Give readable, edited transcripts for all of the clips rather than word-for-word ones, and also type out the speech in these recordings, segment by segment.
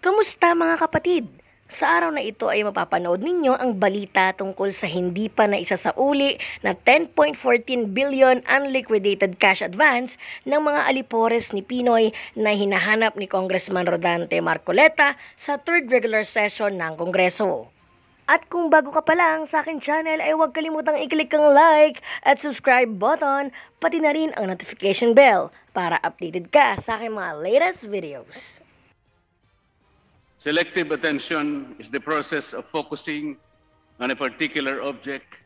Kamusta mga kapatid? Sa araw na ito ay mapapanood ninyo ang balita tungkol sa hindi pa naisasauli na 10.14 billion unliquidated cash advance ng mga alipores ni Pinoy na hinahanap ni Congressman Rodante Marcoleta sa 3rd regular session ng Kongreso. At kung bago ka pa lang sa akin channel ay huwag kalimutang i-click ang like at subscribe button, pati na rin ang notification bell para updated ka sa aking mga latest videos. Selective attention is the process of focusing on a particular object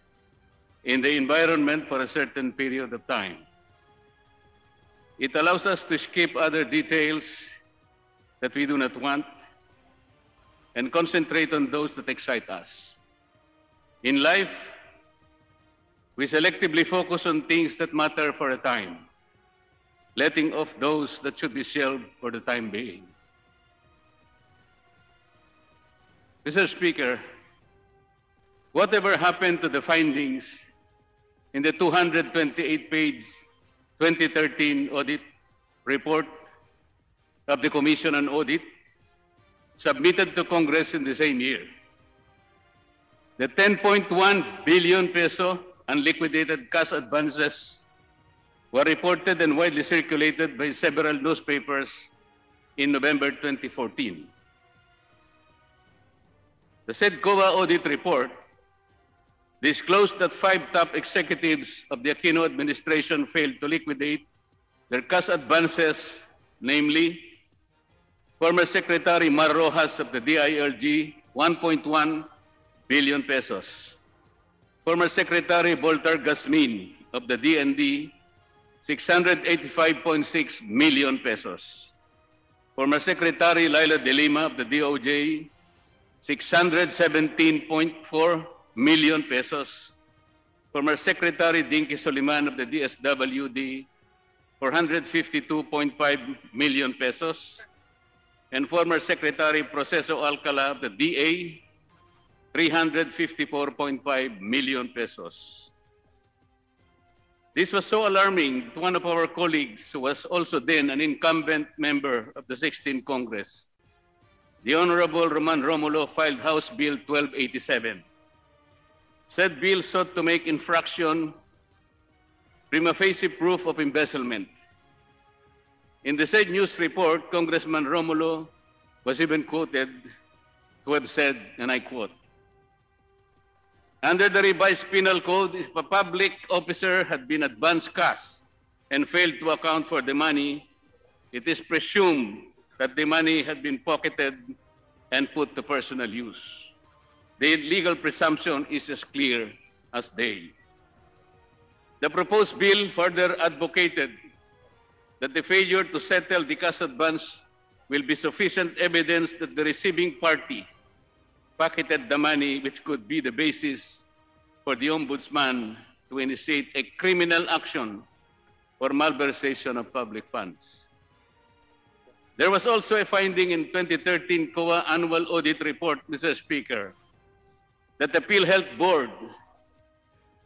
in the environment for a certain period of time. It allows us to skip other details that we do not want and concentrate on those that excite us. In life, we selectively focus on things that matter for a time, letting off those that should be shelved for the time being. Mr. Speaker, whatever happened to the findings in the 228-page 2013 audit report of the Commission on Audit submitted to Congress in the same year? The 10.1 billion peso unliquidated cash advances were reported and widely circulated by several newspapers in November 2014. The said COA audit report disclosed that 5 top executives of the Aquino administration failed to liquidate their cash advances, namely former Secretary Mar Rojas of the DILG, 1.1 billion pesos. Former Secretary Boltar Gasmin of the DND, 685.6 million pesos. Former Secretary Laila De Lima of the DOJ, 617.4 million pesos. Former Secretary Dinky Soliman of the DSWD, 452.5 million pesos. And former Secretary Proceso Alcala of the DA, 354.5 million pesos. This was so alarming that one of our colleagues, who was also then an incumbent member of the 16th Congress, the Honorable Roman Romulo, filed House Bill 1287. Said bill sought to make infraction prima facie proof of embezzlement. In the said news report, Congressman Romulo was even quoted to have said, and I quote, "Under the revised penal code, if a public officer had been advanced cash and failed to account for the money, it is presumed that the money had been pocketed and put to personal use. The legal presumption is as clear as day." The proposed bill further advocated that the failure to settle the cash advance will be sufficient evidence that the receiving party pocketed the money, which could be the basis for the Ombudsman to initiate a criminal action for malversation of public funds. There was also a finding in 2013 COA annual audit report, Mr. Speaker, that the PhilHealth Board,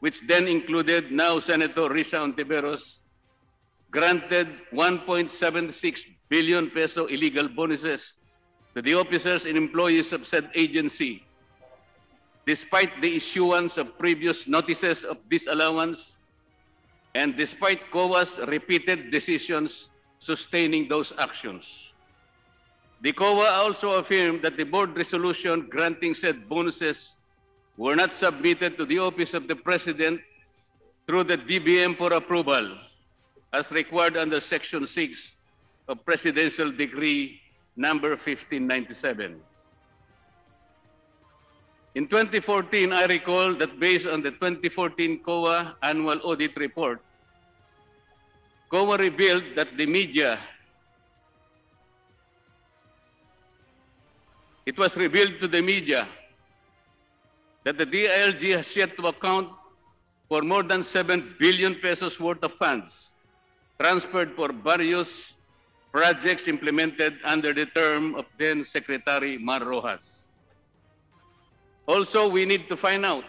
which then included now Senator Risa Ontiveros, granted 1.76 billion peso illegal bonuses to the officers and employees of said agency, despite the issuance of previous notices of disallowance and despite COA's repeated decisions sustaining those actions. The COA also affirmed that the board resolution granting said bonuses were not submitted to the Office of the President through the DBM for approval, as required under Section 6 of Presidential Decree number 1597. In 2014, I recall that based on the 2014 COA annual audit report, COA revealed that the media, it was revealed to the media that the DILG has yet to account for more than 7 billion pesos worth of funds transferred for various projects implemented under the term of then Secretary Mar Rojas. Also, we need to find out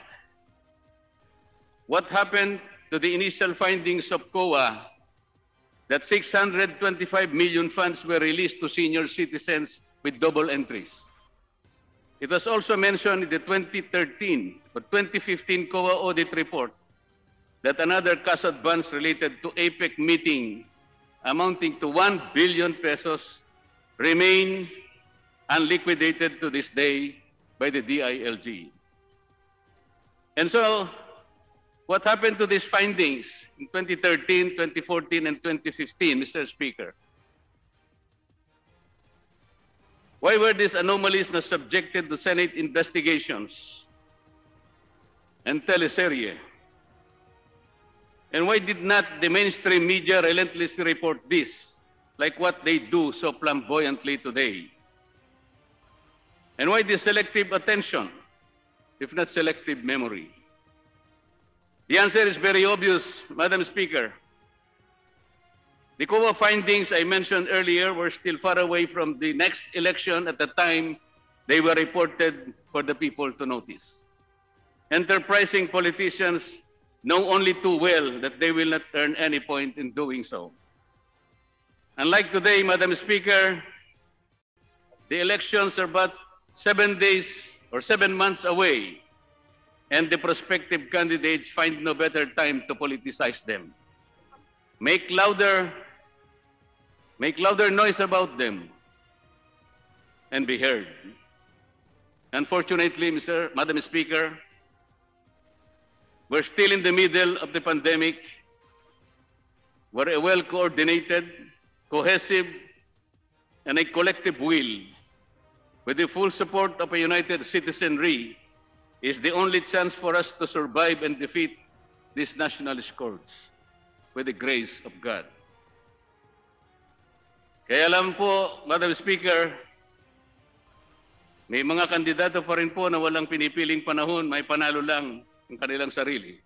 what happened to the initial findings of COA that 625 million funds were released to senior citizens with double entries. It was also mentioned in the 2013 or 2015 COA audit report that another cash advance related to APEC meeting amounting to 1 billion pesos remain unliquidated to this day by the DILG. And so, what happened to these findings in 2013, 2014, and 2015, Mr. Speaker? Why were these anomalies not subjected to Senate investigations and teleserye? And why did not the mainstream media relentlessly report this, like what they do so flamboyantly today? And why this selective attention, if not selective memory? The answer is very obvious, Madam Speaker. The COA findings I mentioned earlier were still far away from the next election at the time they were reported for the people to notice. Enterprising politicians know only too well that they will not earn any point in doing so. Unlike today, Madam Speaker, the elections are but 7 days or 7 months away, and the prospective candidates find no better time to politicize them. Make louder noise about them and be heard. Unfortunately, Madam Speaker, we're still in the middle of the pandemic, where a well-coordinated, cohesive, and a collective will, with the full support of a united citizenry, is the only chance for us to survive and defeat these national scourge with the grace of God. Kaya alam po, Madam Speaker, may mga kandidato pa rin po na walang pinipiling panahon, may panalo lang ang kanilang sarili.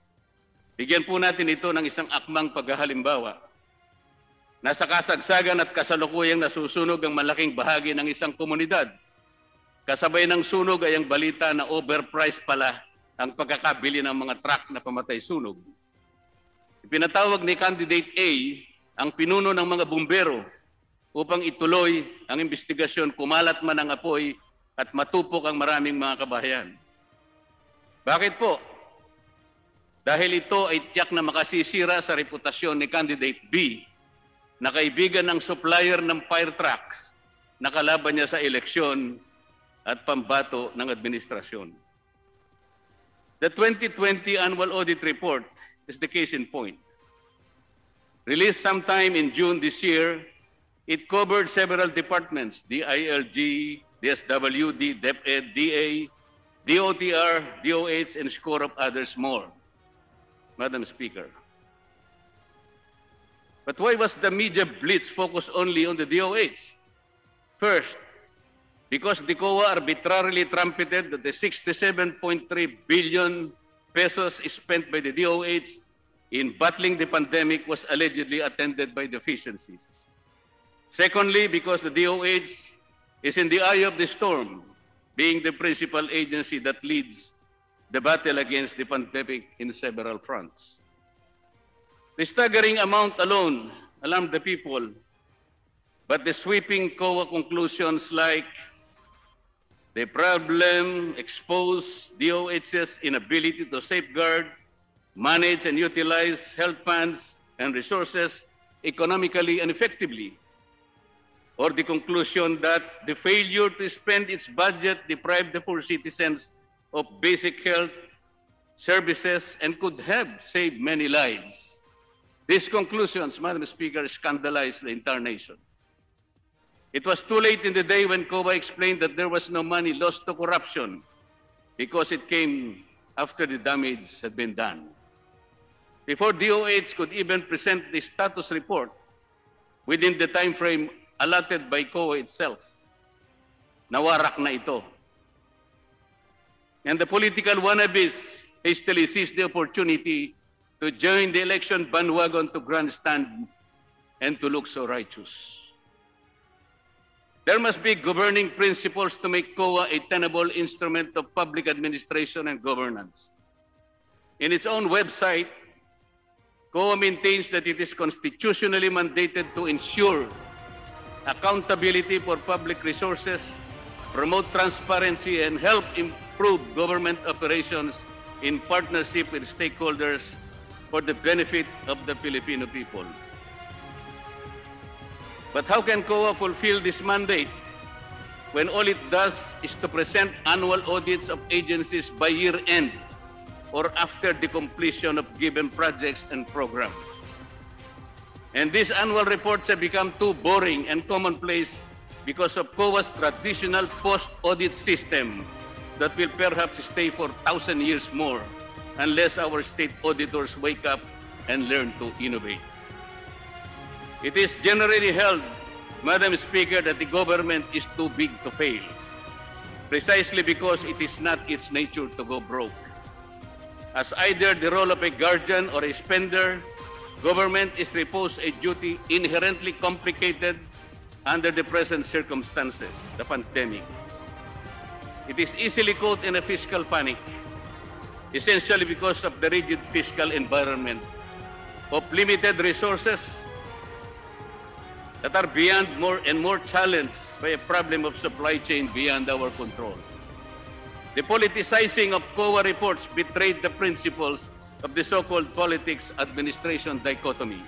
Bigyan po natin ito ng isang akmang paghahalimbawa. Nasa kasagsagan at kasalukuyang nasusunog ang malaking bahagi ng isang komunidad. Kasabay ng sunog ay ang balita na overpriced pala ang pagkakabili ng mga truck na pamatay sunog. Ipinatawag ni Candidate A ang pinuno ng mga bumbero upang ituloy ang investigasyon, kumalat man ang apoy at matupok ang maraming mga kabahayan. Bakit po? Dahil ito ay tiyak na makasisira sa reputasyon ni Candidate B na kaibigan ng supplier ng fire trucks na kalaban niya sa eleksyon at pambato ng administrasyon. The 2020 Annual Audit Report is the case in point. Released sometime in June this year, it covered several departments, DILG, DSWD, DepEd, DA, DOTR, DOH, and a score of others more, Madam Speaker. But why was the media blitz focused only on the DOH? First, because the COA arbitrarily trumpeted that the 67.3 billion pesos spent by the DOH in battling the pandemic was allegedly attended by deficiencies. Secondly, because the DOH is in the eye of the storm, being the principal agency that leads the battle against the pandemic in several fronts. The staggering amount alone alarmed the people, but the sweeping COA conclusions like the problem exposed DOH's inability to safeguard, manage, and utilize health funds and resources economically and effectively, or the conclusion that the failure to spend its budget deprived the poor citizens of basic health services and could have saved many lives. These conclusions, Madam Speaker, scandalized the entire nation. It was too late in the day when COA explained that there was no money lost to corruption because it came after the damage had been done. Before DOH could even present the status report within the time frame allotted by COA itself, nawarak na ito. And the political wannabes hastily seized the opportunity to join the election bandwagon to grandstand and to look so righteous. There must be governing principles to make COA a tenable instrument of public administration and governance. In its own website, COA maintains that it is constitutionally mandated to ensure accountability for public resources, promote transparency, and help improve government operations in partnership with stakeholders for the benefit of the Filipino people. But how can COA fulfill this mandate when all it does is to present annual audits of agencies by year-end or after the completion of given projects and programs? And these annual reports have become too boring and commonplace because of COA's traditional post-audit system that will perhaps stay for 1,000 years more unless our state auditors wake up and learn to innovate. It is generally held, Madam Speaker, that the government is too big to fail, precisely because it is not its nature to go broke. As either the role of a guardian or a spender, government is reposed a duty inherently complicated under the present circumstances, the pandemic. It is easily caught in a fiscal panic, essentially because of the rigid fiscal environment of limited resources that are beyond more challenged by a problem of supply chain beyond our control. The politicizing of COA reports betrayed the principles of the so-called politics administration dichotomy.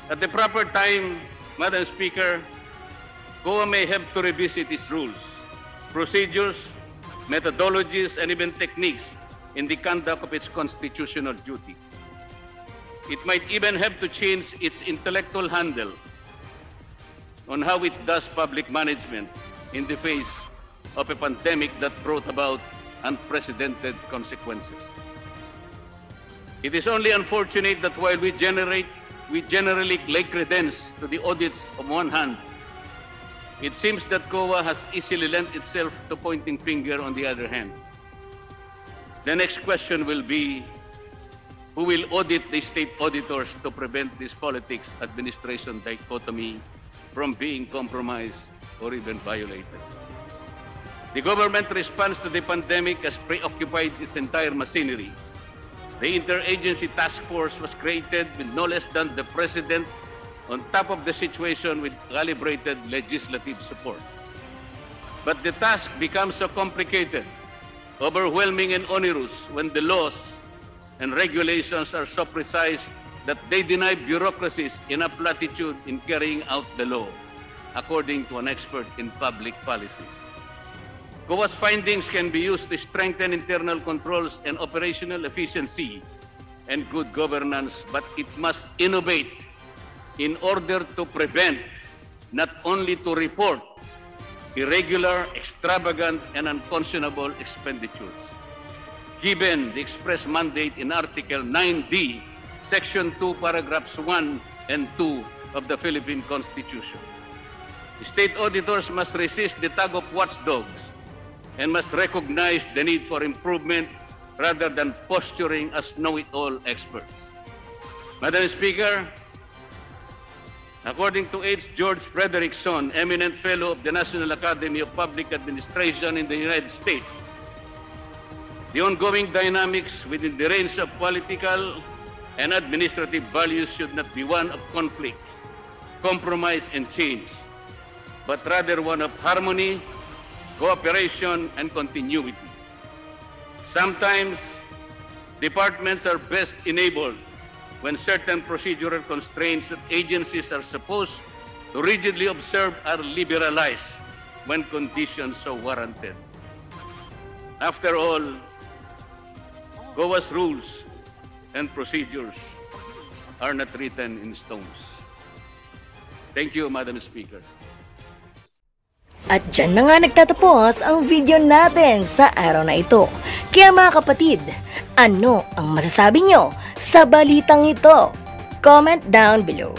At the proper time, Madam Speaker, COA may have to revisit its rules, procedures, methodologies, and even techniques in the conduct of its constitutional duty. It might even have to change its intellectual handle on how it does public management in the face of a pandemic that brought about unprecedented consequences. It is only unfortunate that while we generally lay credence to the audits on one hand, it seems that COA has easily lent itself to pointing finger on the other hand. The next question will be, who will audit the state auditors to prevent this politics administration dichotomy from being compromised or even violated? The government response to the pandemic has preoccupied its entire machinery. The interagency task force was created with no less than the President on top of the situation with calibrated legislative support. But the task becomes so complicated, overwhelming, and onerous when the laws and regulations are so precise that they deny bureaucracies enough latitude in carrying out the law, according to an expert in public policy. COA's findings can be used to strengthen internal controls and operational efficiency and good governance, but it must innovate in order to prevent, not only to report, irregular, extravagant, and unconscionable expenditures. Given the express mandate in Article 9D, Section 2, Paragraphs 1 and 2 of the Philippine Constitution. State auditors must resist the tug of watchdogs and must recognize the need for improvement rather than posturing as know-it-all experts. Madam Speaker, according to H. George Frederickson, eminent fellow of the National Academy of Public Administration in the United States, the ongoing dynamics within the range of political and administrative values should not be one of conflict, compromise, and change, but rather one of harmony, cooperation, and continuity. Sometimes, departments are best enabled when certain procedural constraints that agencies are supposed to rigidly observe are liberalized when conditions so warranted. After all, COA's rules and procedures are not written in stones. Thank you, Madam Speaker. At dyan na nga nagtatapos ang video natin sa araw na ito. Kaya mga kapatid, ano ang masasabi nyo sa balitang ito? Comment down below.